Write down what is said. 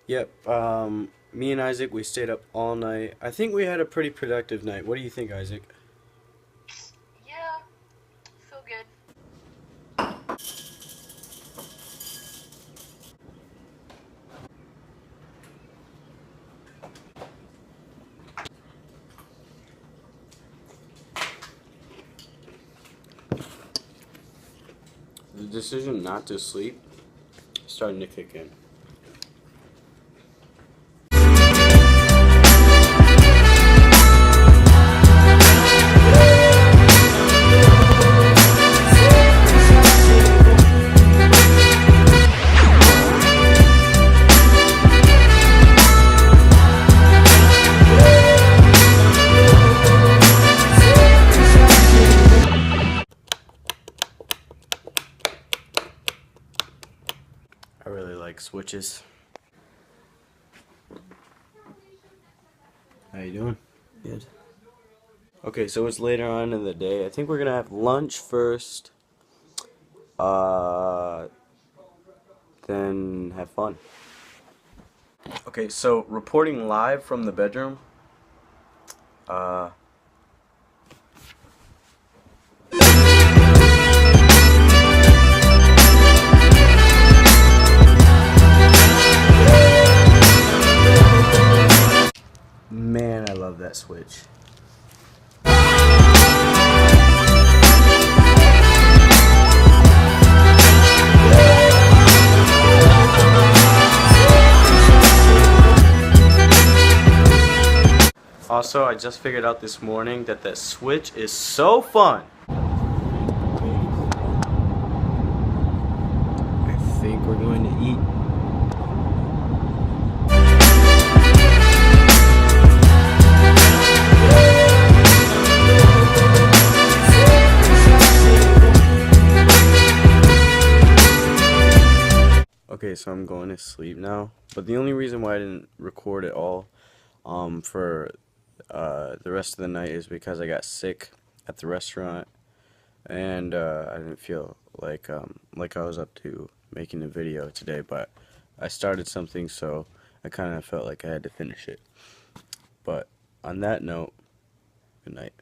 Yep. Me and Isaac, we stayed up all night. I think we had a pretty productive night. What do you think, Isaac? Yeah, feel good. The decision not to sleep is starting to kick in. I really like switches. How you doing? Good. Okay, so it's later on in the day. I think we're gonna have lunch first. Uh, then have fun. Okay, so reporting live from the bedroom. Uh, Man, I love that switch. Also, I just figured out this morning that that switch is so fun. I think we're going to eat. Okay, so I'm going to sleep now. But the only reason why I didn't record it all for the rest of the night is because I got sick at the restaurant, and I didn't feel like I was up to making a video today. But I started something, so I kind of felt like I had to finish it. But on that note, good night.